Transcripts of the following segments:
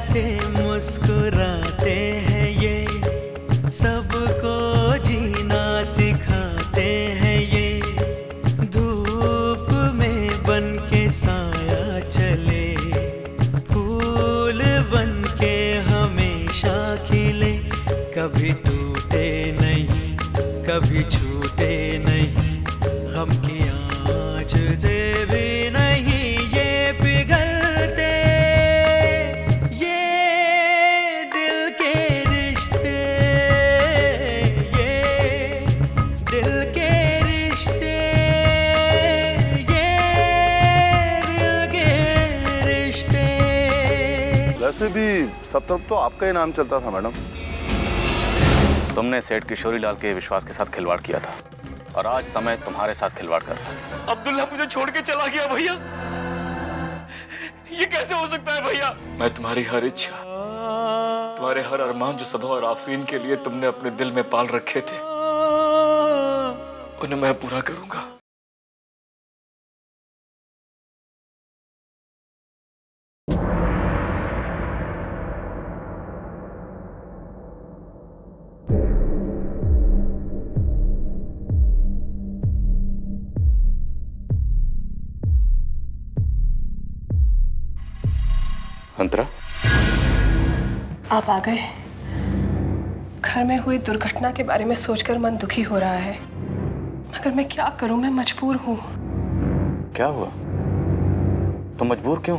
से मुस्कुराते हैं ये, सबको जीना सिखाते हैं ये। धूप में बन के साया चले, फूल बन के हमेशा खिले, कभी टूटे नहीं, कभी छूटे नहीं, गम की आँच से भी नहीं ये पिघलते, ये दिल के रिश्ते, ये दिल के रिश्ते, ये दिल के रिश्ते। वैसे भी सब तरफ तो आपका ही नाम चलता था मैडम। तुमने सेठ किशोरीलाल के विश्वास के साथ खिलवाड़ किया था और आज समय तुम्हारे साथ खिलवाड़ कर रहा है। अब्दुल्ला मुझे छोड़ के चला गया भैया, ये कैसे हो सकता है भैया? मैं तुम्हारी हर इच्छा, तुम्हारे हर अरमान जो सबा और आफरीन के लिए तुमने अपने दिल में पाल रखे थे, उन्हें मैं पूरा करूंगा। अंतरा, आप आ गए। घर में हुई दुर्घटना के बारे में सोचकर मन दुखी हो रहा है, मगर मैं क्या करूं, मैं मजबूर हूं। क्या हुआ? तुम मजबूर क्यों?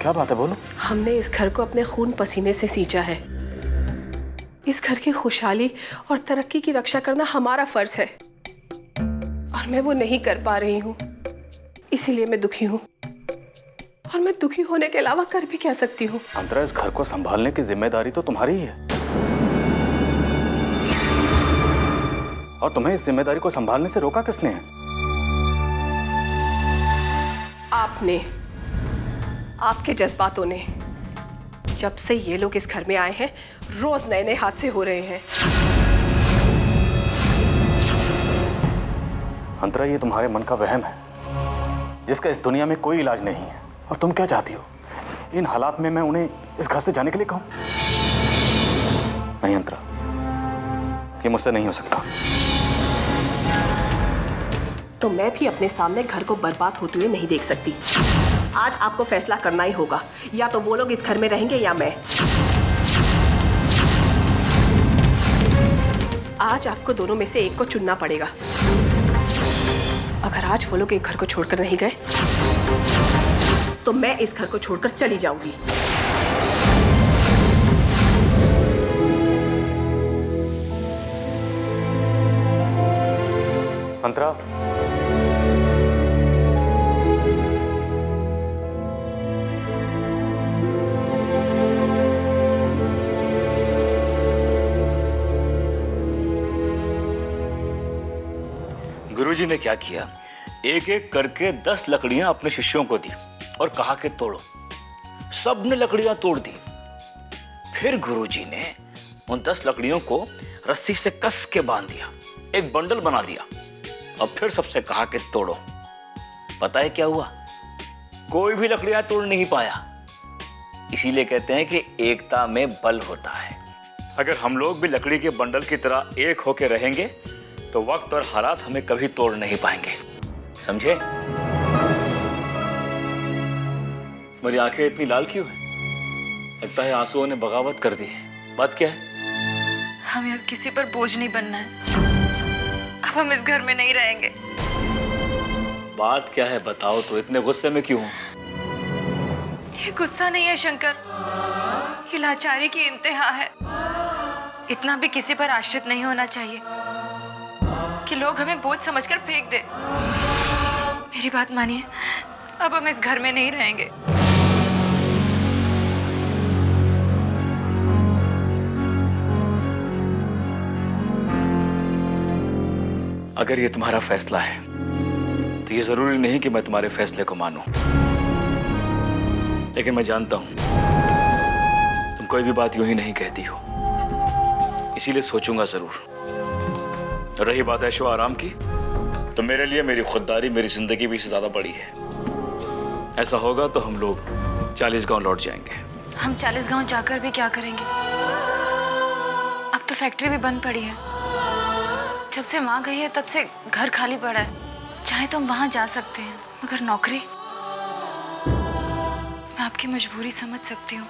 क्या बात है, बोलो। हमने इस घर को अपने खून पसीने से सींचा है। इस घर की खुशहाली और तरक्की की रक्षा करना हमारा फर्ज है, और मैं वो नहीं कर पा रही हूँ, इसीलिए मैं दुखी हूँ। और मैं दुखी होने के अलावा कर भी क्या सकती हूँ? अंतरा, इस घर को संभालने की जिम्मेदारी तो तुम्हारी ही है, और तुम्हें इस जिम्मेदारी को संभालने से रोका किसने है? आपने, आपके जज्बातों ने। जब से ये लोग इस घर में आए हैं, रोज नए नए हादसे हो रहे हैं। अंतरा, ये तुम्हारे मन का वहम है, जिसका इस दुनिया में कोई इलाज नहीं है। और तुम क्या चाहती हो? इन हालात में मैं उन्हें इस घर से जाने के लिए कहूं? नहीं अंतरा, ये मुझसे नहीं हो सकता। तो मैं भी अपने सामने घर को बर्बाद होते हुए नहीं देख सकती। आज आपको फैसला करना ही होगा, या तो वो लोग इस घर में रहेंगे या मैं। आज आपको दोनों में से एक को चुनना पड़ेगा। अगर आज वो लोग एक घर को छोड़कर नहीं गए, तो मैं इस घर को छोड़कर चली जाऊंगी। अंतरा, गुरुजी ने क्या किया, एक एक करके 10 लकड़ियां अपने शिष्यों को दी और कहा कि तोड़ो। सबने लकड़ियां तोड़ दी। फिर गुरुजी ने उन 10 लकड़ियों को रस्सी से कस के बांध दिया, एक बंडल बना दिया, और फिर सबसे कहा कि तोड़ो। पता है क्या हुआ? कोई भी लकड़ियां तोड़ नहीं पाया। इसीलिए कहते हैं कि एकता में बल होता है। अगर हम लोग भी लकड़ी के बंडल की तरह एक होके रहेंगे, तो वक्त और हालात हमें कभी तोड़ नहीं पाएंगे। समझे? मेरी आंखें इतनी लाल क्यों है? लगता है आंसुओं ने बगावत कर दी है। बात क्या है? हमें अब किसी पर बोझ नहीं बनना है। अब हम इस घर में नहीं रहेंगे। बात क्या है बताओ तो, इतने गुस्से में क्यों? ये गुस्सा नहीं है शंकर, ये लाचारी की इंतहा है। इतना भी किसी पर आश्रित नहीं होना चाहिए कि लोग हमें बोझ समझकर फेंक दे। मेरी बात मानिए, अब हम इस घर में नहीं रहेंगे। अगर ये तुम्हारा फैसला है, तो ये जरूरी नहीं कि मैं तुम्हारे फैसले को मानूं। लेकिन मैं जानता हूं तुम कोई भी बात यूं ही नहीं कहती हो, इसीलिए सोचूंगा जरूर। रही बात ऐशो आराम की, तो मेरे लिए मेरी खुददारी मेरी जिंदगी भी इससे ज्यादा बड़ी है। ऐसा होगा तो हम लोग 40 गांव लौट जाएंगे। हम 40 गांव जाकर भी क्या करेंगे? अब तो फैक्ट्री भी बंद पड़ी है। जब से माँ गई है तब से घर खाली पड़ा है। चाहे तो हम वहां जा सकते हैं, मगर नौकरी? मैं आपकी मजबूरी समझ सकती हूँ,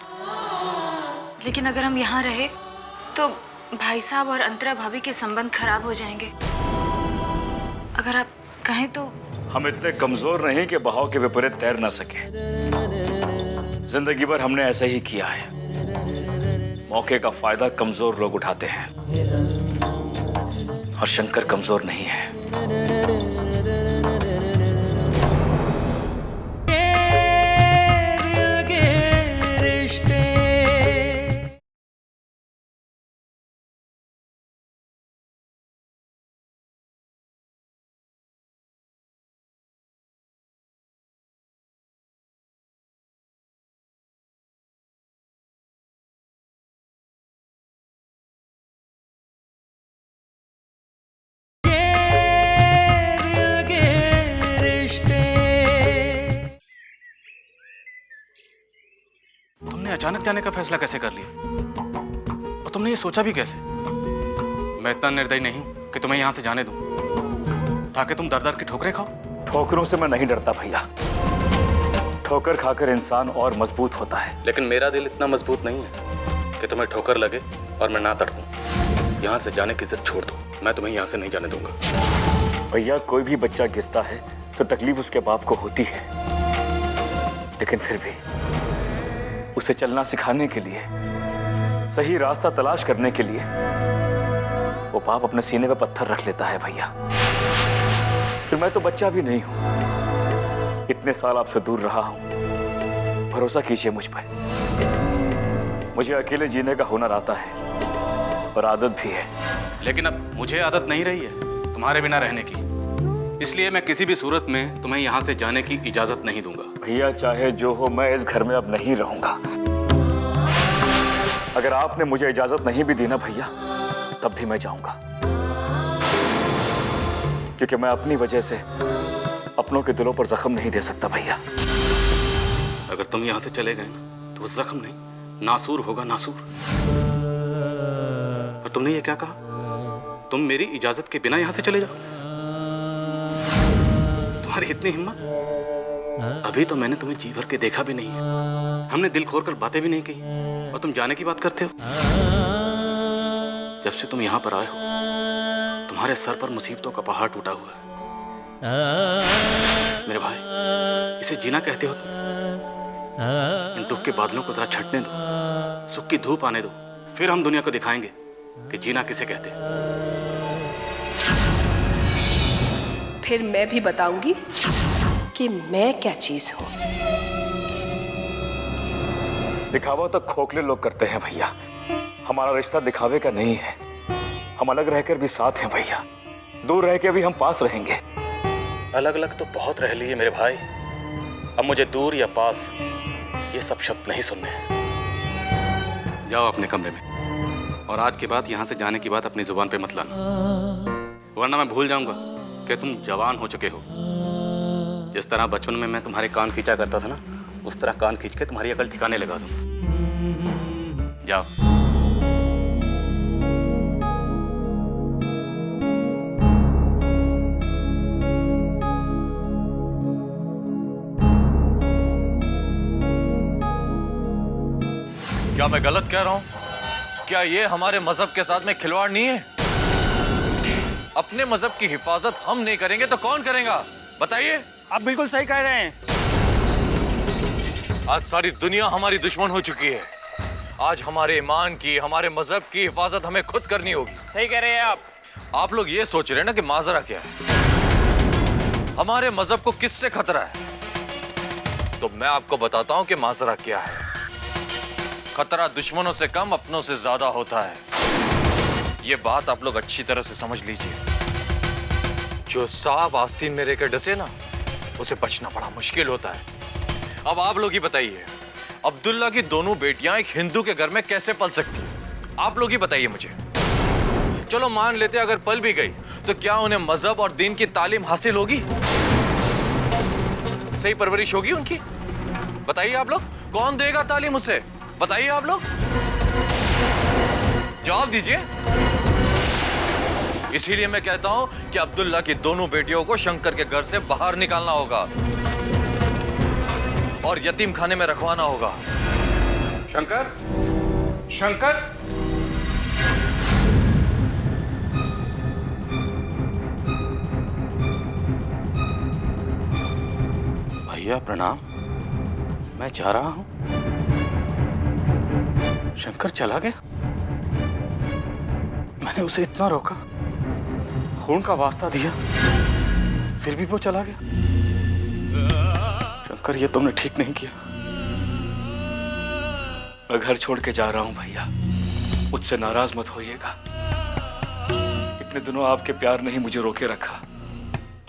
लेकिन अगर हम यहाँ रहे तो भाई साहब और अंतरा भाभी के संबंध खराब हो जाएंगे। अगर आप कहें तो। हम इतने कमजोर नहीं कि बहाव के विपरीत तैर ना सके। जिंदगी भर हमने ऐसा ही किया है। मौके का फायदा कमजोर लोग उठाते हैं, और शंकर कमजोर नहीं है। तुमने अचानक जाने का फैसला कैसे कर लिया? और तुमने ये सोचा भी कैसे? मैं इतना निर्दयी नहीं कि तुम्हें यहाँ से जाने दूं, ताकि तुम दर दर की ठोकरें खाओ। ठोकरों से मैं नहीं डरता भैया। ठोकर खाकर इंसान और मजबूत होता है। लेकिन मेरा दिल इतना मजबूत नहीं है कि तुम्हें ठोकर लगे और मैं ना तड़पूं। यहाँ से जाने की जिद छोड़ दो, मैं तुम्हें यहाँ से नहीं जाने दूंगा। भैया, कोई भी बच्चा गिरता है तो तकलीफ उसके बाप को होती है, लेकिन फिर भी उसे चलना सिखाने के लिए, सही रास्ता तलाश करने के लिए वो बाप अपने सीने पे पत्थर रख लेता है भैया। फिर मैं तो बच्चा भी नहीं हूं, इतने साल आपसे दूर रहा हूं। भरोसा कीजिए मुझ पर। मुझे अकेले जीने का हुनर आता है और आदत भी है। लेकिन अब मुझे आदत नहीं रही है तुम्हारे बिना रहने की, इसलिए मैं किसी भी सूरत में तुम्हें यहाँ से जाने की इजाजत नहीं दूंगा। भैया, चाहे जो हो, मैं इस घर में अब नहीं रहूंगा। अगर आपने मुझे इजाजत नहीं भी दी ना भैया, तब भी मैं जाऊंगा, क्योंकि मैं अपनी वजह से अपनों के दिलों पर जख्म नहीं दे सकता भैया। अगर तुम यहाँ से चले गए ना तो वो जख्म नहीं, नासूर होगा, नासूर। और तुमने ये क्या कहा? तुम मेरी इजाजत के बिना यहाँ से चले जाओ? तुम्हारी इतनी हिम्मत? अभी तो मैंने तुम्हें जी भर के देखा भी नहीं है, हमने दिल खोल कर बातें भी नहीं की, और तुम जाने की बात करते हो। जब से तुम यहाँ पर आए हो, तुम्हारे सर पर मुसीबतों का पहाड़ टूटा हुआ है। मेरे भाई, इसे जीना कहते हो तुम? इन दुख के बादलों को जरा छटने दो, सुख की धूप आने दो, फिर हम दुनिया को दिखाएंगे कि जीना किसे कहते हैं। फिर मैं भी बताऊंगी कि मैं क्या चीज हूं। दिखावा तो खोखले लोग करते हैं भैया। हमारा रिश्ता दिखावे का नहीं है। हम अलग रहकर भी साथ हैं भैया, दूर रह के भी हम पास रहेंगे। अलग अलग तो बहुत रह लिए मेरे भाई, अब मुझे दूर या पास ये सब शब्द नहीं सुनने हैं। जाओ अपने कमरे में, और आज के बाद यहाँ से जाने की बात अपनी जुबान पे मत लाना, वरना मैं भूल जाऊंगा कि तुम जवान हो चुके हो। जिस तरह बचपन में मैं तुम्हारे कान खींचा करता था ना, उस तरह कान खींच के तुम्हारी अकल ठिकाने लगा दूं। जाओ। क्या मैं गलत कह रहा हूं? क्या ये हमारे मजहब के साथ में खिलवाड़ नहीं है? अपने मजहब की हिफाजत हम नहीं करेंगे तो कौन करेगा? बताइए। आप बिल्कुल सही कह रहे हैं। आज सारी दुनिया हमारी दुश्मन हो चुकी है। आज हमारे ईमान की, हमारे मजहब की हिफाजत हमें खुद करनी होगी। सही कह रहे हैं आप। आप लोग ये सोच रहे हैं ना कि माजरा क्या है, हमारे मजहब को किससे खतरा है? तो मैं आपको बताता हूं कि माजरा क्या है। खतरा दुश्मनों से कम, अपनों से ज्यादा होता है। ये बात आप लोग अच्छी तरह से समझ लीजिए। जो सांप आस्तीन में रहकर डसे ना, उसे बचना बड़ा मुश्किल होता है। अब आप लोग ही बताइए, अब्दुल्ला की दोनों बेटियां एक हिंदू के घर में कैसे पल सकती हैं? आप लोग ही बताइए मुझे। चलो मान लेते अगर पल भी गई तो क्या उन्हें मजहब और दीन की तालीम हासिल होगी? सही परवरिश होगी उनकी? बताइए आप लोग, कौन देगा तालीम उसे? बताइए आप लोग, जवाब दीजिए। इसीलिए मैं कहता हूं कि अब्दुल्ला की दोनों बेटियों को शंकर के घर से बाहर निकालना होगा और यतीम खाने में रखवाना होगा। शंकर, शंकर, भैया प्रणाम। मैं जा रहा हूं। शंकर चला गया। मैंने उसे इतना रोका, खून का वास्ता दिया, फिर भी वो चला गया। शंकर, ये तुमने ठीक नहीं किया। मैं घर छोड़ के जा रहा हूं भैया, मुझसे नाराज मत होइएगा। इतने दिनों आपके प्यार ने ही मुझे रोके रखा,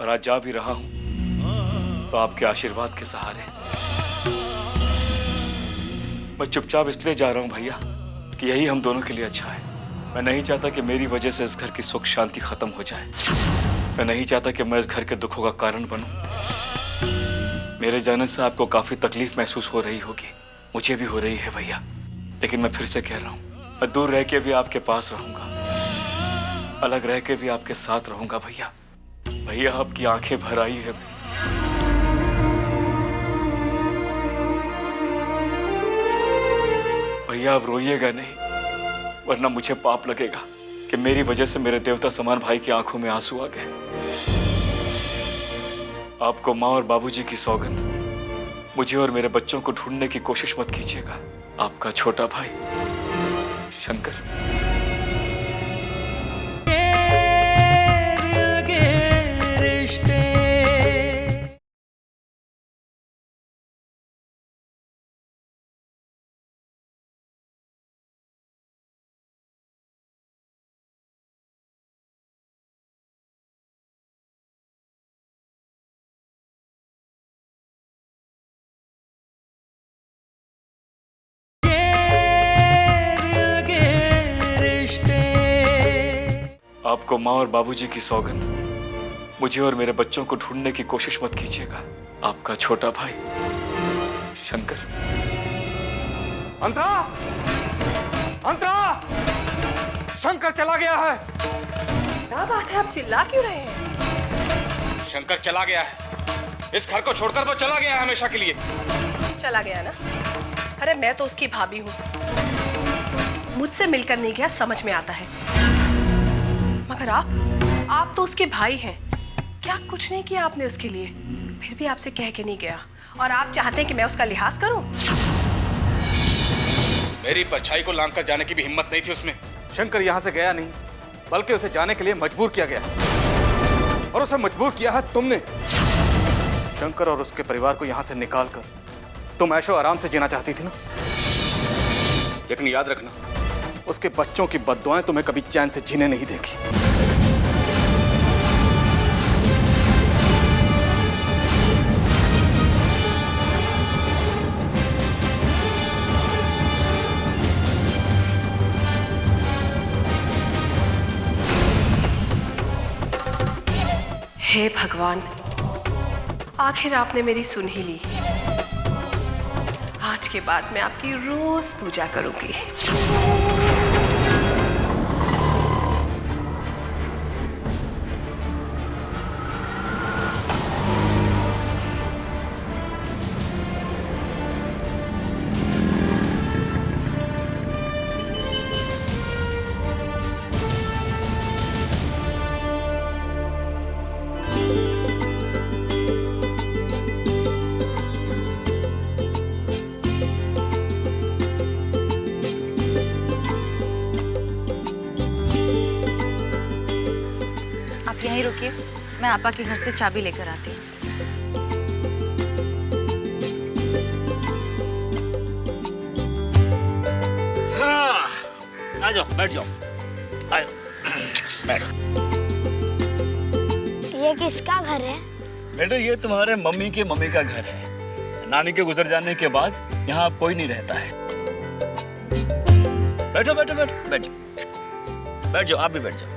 और आज जा भी रहा हूं तो आपके आशीर्वाद के सहारे। मैं चुपचाप इसलिए जा रहा हूं भैया कि यही हम दोनों के लिए अच्छा है। मैं नहीं चाहता कि मेरी वजह से इस घर की सुख शांति खत्म हो जाए। मैं नहीं चाहता कि मैं इस घर के दुखों का कारण बनूं। मेरे जाने से आपको काफी तकलीफ महसूस हो रही होगी, मुझे भी हो रही है भैया। लेकिन मैं फिर से कह रहा हूं, मैं दूर रह के भी आपके पास रहूंगा, अलग रह के भी आपके साथ रहूंगा भैया। भैया, आपकी आंखें भर आई है। भैया, आप रोइएगा नहीं, वरना मुझे पाप लगेगा कि मेरी वजह से मेरे देवता समान भाई की आंखों में आंसू आ गए। आपको माँ और बाबूजी की सौगंध, मुझे और मेरे बच्चों को ढूंढने की कोशिश मत कीजिएगा। आपका छोटा भाई शंकर। दिल के रिश्ते आपको माँ और बाबूजी की सौगंध, मुझे और मेरे बच्चों को ढूंढने की कोशिश मत कीजिएगा। आपका छोटा भाई शंकर। अंतरा! अंतरा! शंकर चला गया है। क्या बात है, आप चिल्ला क्यों रहे हैं? शंकर चला गया है। इस घर को छोड़कर वो चला गया है हमेशा के लिए। चला गया ना? अरे मैं तो उसकी भाभी हूँ, मुझसे मिलकर नहीं गया, समझ में आता है। मगर आप तो उसके भाई हैं। क्या कुछ नहीं किया आपने उसके लिए? फिर भी आपसे कह के नहीं गया, और आप चाहते हैं कि मैं उसका लिहाज करूं? मेरी परछाई को लांघकर जाने की भी हिम्मत नहीं थी उसमें। शंकर यहाँ से गया नहीं, बल्कि उसे जाने के लिए मजबूर किया गया, और उसे मजबूर किया है तुमने। शंकर और उसके परिवार को यहाँ से निकालकर तुम ऐशो आराम से जीना चाहती थी ना। लेकिन याद रखना, उसके बच्चों की बद्दुआएं तुम्हें कभी चैन से जीने नहीं देगी। हे भगवान, आखिर आपने मेरी सुन ही ली। आज के बाद मैं आपकी रोज पूजा करूंगी। यहीं रुकिए, मैं आपा के घर से चाबी लेकर आती हूँ। आ जाओ, बैठ जाओ। आयो, बैठो। ये किसका घर है? बेटे, ये तुम्हारे मम्मी के मम्मी का घर है। नानी के गुजर जाने के बाद यहाँ अब कोई नहीं रहता है। बैठो बैठो बैठो, बैठ जाओ, बैठ जाओ, आप भी बैठ जाओ।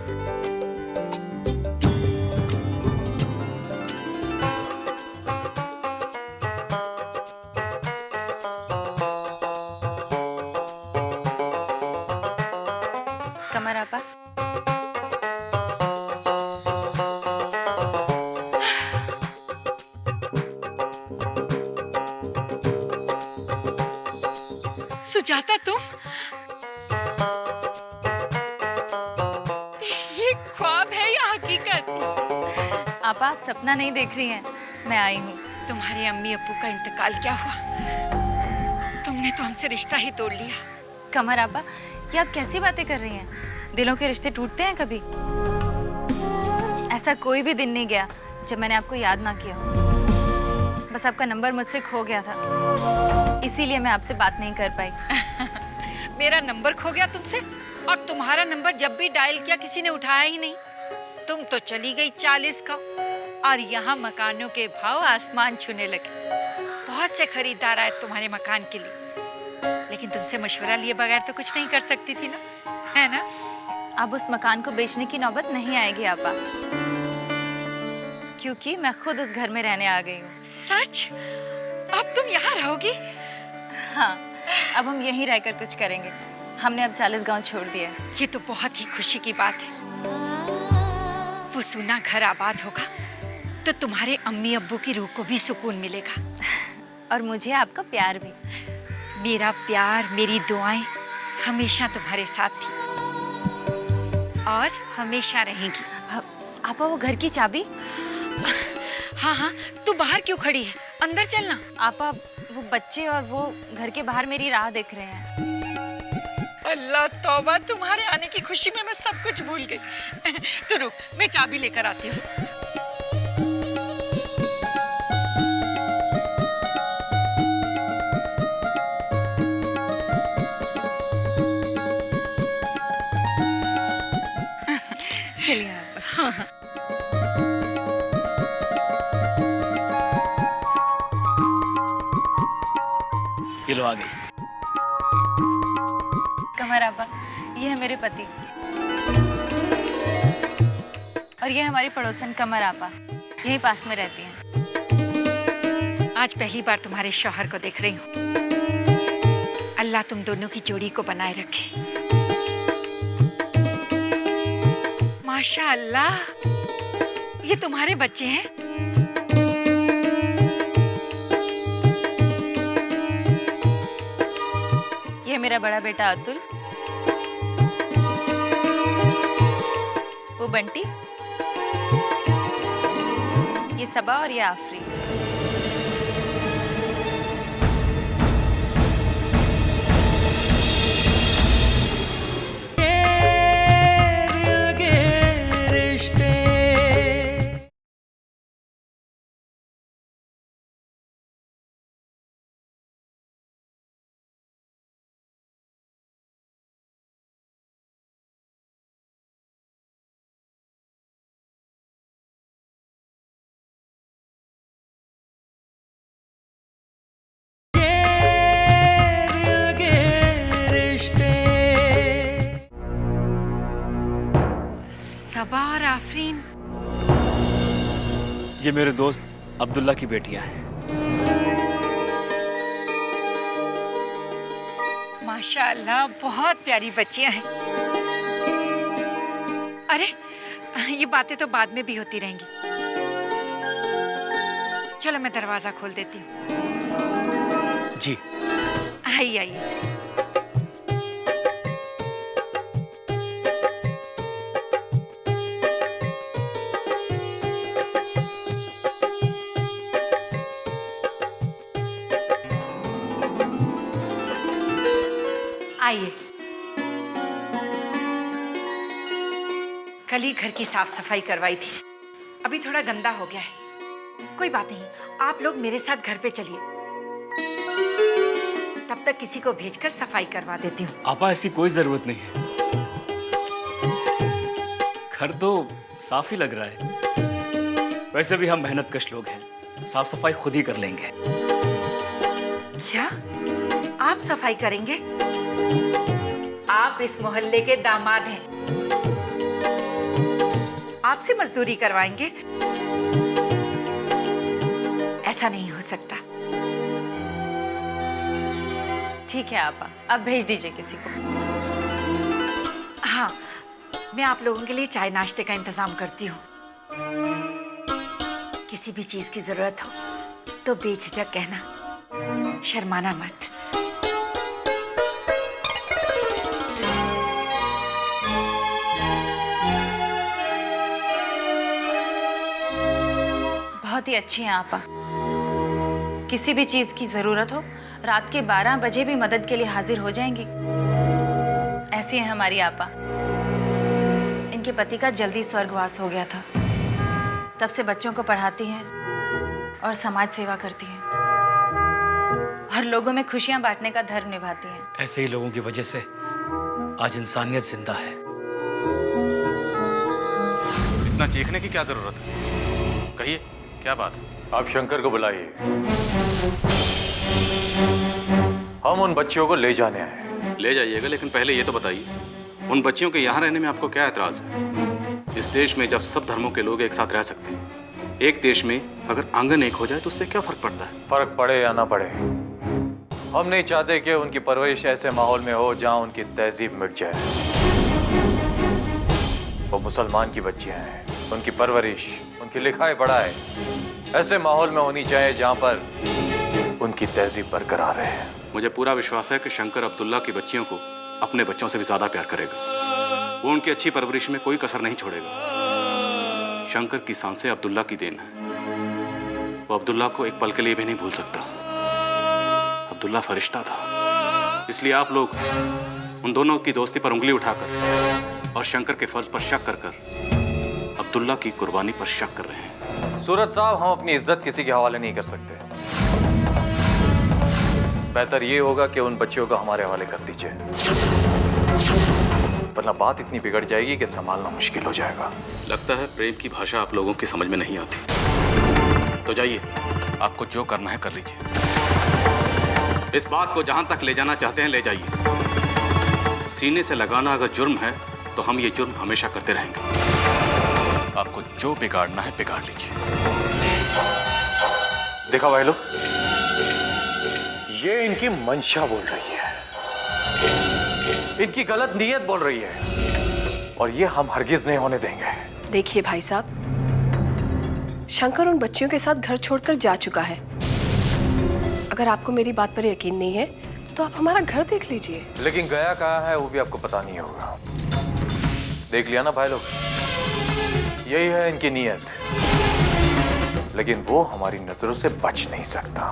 सुजाता तुम? ये ख्वाब है या हकीकत? आप सपना नहीं देख रही हैं, मैं आई हूँ। तुम्हारे अम्मी अब्बू का इंतकाल क्या हुआ? तुमने तो हमसे रिश्ता ही तोड़ लिया। कमर आपा, ये आप कैसी बातें कर रही हैं? दिलों के रिश्ते टूटते हैं कभी? ऐसा कोई भी दिन नहीं गया जब मैंने आपको याद ना किया हो। बस आपका नंबर मुझसे खो गया था, इसीलिए मैं आपसे बात नहीं कर पाई। मेरा नंबर खो गया तुमसे? और तुम्हारा नंबर जब भी डायल किया किसी ने उठाया ही नहीं। तुम तो चली गई 40 का, और यहाँ मकानों के भाव आसमान छूने लगे। बहुत से खरीदार आए तुम्हारे मकान के लिए, लेकिन तुमसे मशवरा लिए बगैर तो कुछ नहीं कर सकती थी ना, है ना? अब उस मकान को बेचने की नौबत नहीं आएगी आपा, क्योंकि मैं खुद उस घर में रहने आ गई हूँ। सच? अब तुम यहाँ रहोगी? हाँ, अब हम यहीं रहकर कुछ करेंगे। हमने अब 40 गांव छोड़ दिया है। ये तो बहुत ही खुशी की बात है। वो सूना घर आबाद होगा तो तुम्हारे अम्मी अब्बू की रूह को भी सुकून मिलेगा। और मुझे आपका प्यार भी। मेरा प्यार, मेरी दुआएं हमेशा तुम्हारे साथ थी और हमेशा रहेंगी। आपा, वो घर की चाबी? हाँ हाँ, तू बाहर क्यों खड़ी है? अंदर चलना। आपा, वो बच्चे और वो घर के बाहर मेरी राह देख रहे हैं। अल्लाह तौबा, तुम्हारे आने की खुशी में मैं सब कुछ भूल गई। तो रुक, मैं चाबी लेकर आती हूँ। चलिए आपा। ये लो आ गई। कमर आपा, ये है मेरे पति और ये हमारी पड़ोसन कमर आपा, यहीं पास में रहती हैं। आज पहली बार तुम्हारे शौहर को देख रही हूँ। अल्लाह तुम दोनों की जोड़ी को बनाए रखे। माशाअल्लाह, ये तुम्हारे बच्चे हैं? ये मेरा बड़ा बेटा अतुल, वो बंटी, ये सबा और ये आफरी। सबा और आफरीन, ये मेरे दोस्त अब्दुल्ला की बेटियां हैं। माशाअल्लाह, बहुत प्यारी बच्चियां हैं। अरे, ये बातें तो बाद में भी होती रहेंगी। चलो मैं दरवाजा खोल देती हूँ। जी। आइए आइए। आइए। कल ही घर की साफ सफाई करवाई थी, अभी थोड़ा गंदा हो गया है। कोई बात नहीं, आप लोग मेरे साथ घर पे चलिए, तब तक किसी को भेजकर सफाई करवा देती हूँ। आपा, इसकी कोई जरूरत नहीं है, घर तो साफ ही लग रहा है। वैसे भी हम मेहनत कश लोग हैं, साफ सफाई खुद ही कर लेंगे। क्या आप सफाई करेंगे? आप इस मोहल्ले के दामाद हैं, आपसे मजदूरी करवाएंगे? ऐसा नहीं हो सकता। ठीक है आपा, अब भेज दीजिए किसी को। हाँ, मैं आप लोगों के लिए चाय नाश्ते का इंतजाम करती हूँ। किसी भी चीज की जरूरत हो तो बेझिझक कहना, शर्माना मत। बहुत ही अच्छी हैं आपा। किसी भी चीज की जरूरत हो रात के 12 बजे भी मदद के लिए हाजिर हो जाएंगी। ऐसी है हमारी आपा। इनके पति का जल्दी स्वर्गवास हो गया था, तब से बच्चों को पढ़ाती हैं और समाज सेवा करती हैं और लोगों में खुशियां बांटने का धर्म निभाती हैं। ऐसे ही लोगों की वजह से आज इंसानियत जिंदा है। इतना चीखने की क्या जरूरत है? कहिए क्या बात है? आप शंकर को बुलाइए। हम उन बच्चियों को ले जाने आए। ले जाइएगा, लेकिन पहले ये तो बताइए उन बच्चियों के यहाँ रहने में आपको क्या एतराज है? इस देश में जब सब धर्मों के लोग एक साथ रह सकते हैं, एक देश में अगर आंगन एक हो जाए तो उससे क्या फर्क पड़ता है? फर्क पड़े या ना पड़े, हम नहीं चाहते कि उनकी परवरिश ऐसे माहौल में हो जहां उनकी तहजीब मिट जाए। वो मुसलमान की बच्चियां हैं, उनकी परवरिश, उनकी लिखाई पढ़ाई ऐसे माहौल में होनी चाहिए जहां पर उनकी तहजीब बरकरार रहे। मुझे पूरा विश्वास है कि शंकर अब्दुल्ला की बच्चियों को अपने बच्चों से भी ज्यादा प्यार करेगा। वो उनकी अच्छी परवरिश में कोई कसर नहीं छोड़ेगा। शंकर की सांसें अब्दुल्ला की देन है। वो अब्दुल्ला को एक पल के लिए भी नहीं भूल सकता। अब्दुल्ला फरिश्ता था, इसलिए आप लोग उन दोनों की दोस्ती पर उंगली उठाकर और शंकर के फर्ज पर शक कर अब्दुल्ला की कुर्बानी पर शक कर रहे हैं। सूरज साहब, हम अपनी इज्जत किसी के हवाले नहीं कर सकते। बेहतर ये होगा कि उन बच्चियों को हमारे हवाले कर दीजिए, वरना बात इतनी बिगड़ जाएगी कि संभालना मुश्किल हो जाएगा। लगता है प्रेम की भाषा आप लोगों की समझ में नहीं आती। तो जाइए, आपको जो करना है कर लीजिए। इस बात को जहां तक ले जाना चाहते हैं ले जाइए। सीने से लगाना अगर जुर्म है तो हम ये जुर्म हमेशा करते रहेंगे। आपको जो बिगाड़ना है बिगाड़ लीजिए। देखा भाई लोग, ये इनकी मंशा बोल रही है, इनकी गलत नीयत बोल रही है, और ये हम हरगिज नहीं होने देंगे। देखिए भाई साहब, शंकर उन बच्चियों के साथ घर छोड़कर जा चुका है। अगर आपको मेरी बात पर यकीन नहीं है तो आप हमारा घर देख लीजिए। लेकिन गया कहाँ है वो भी आपको पता नहीं होगा। देख लिया ना भाई लोग, यही है इनकी नीयत, लेकिन वो हमारी नजरों से बच नहीं सकता।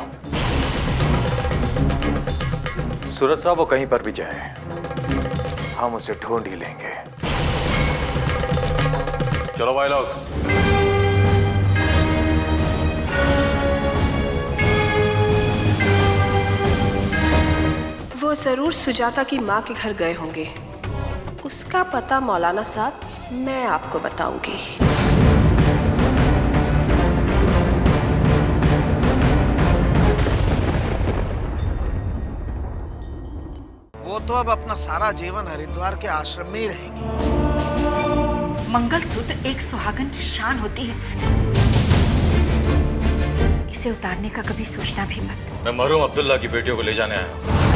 सूरज साहब, वो कहीं पर भी जाए हम उसे ढूंढ ही लेंगे। चलो भाई लोग। वो जरूर सुजाता की माँ के घर गए होंगे। उसका पता मौलाना साहब मैं आपको बताऊंगी। वो तो अब अपना सारा जीवन हरिद्वार के आश्रम में ही रहेंगी। मंगलसूत्र एक सुहागन की शान होती है, इसे उतारने का कभी सोचना भी मत। मैं मरहूम अब्दुल्ला की बेटियों को ले जाने आया हूँ।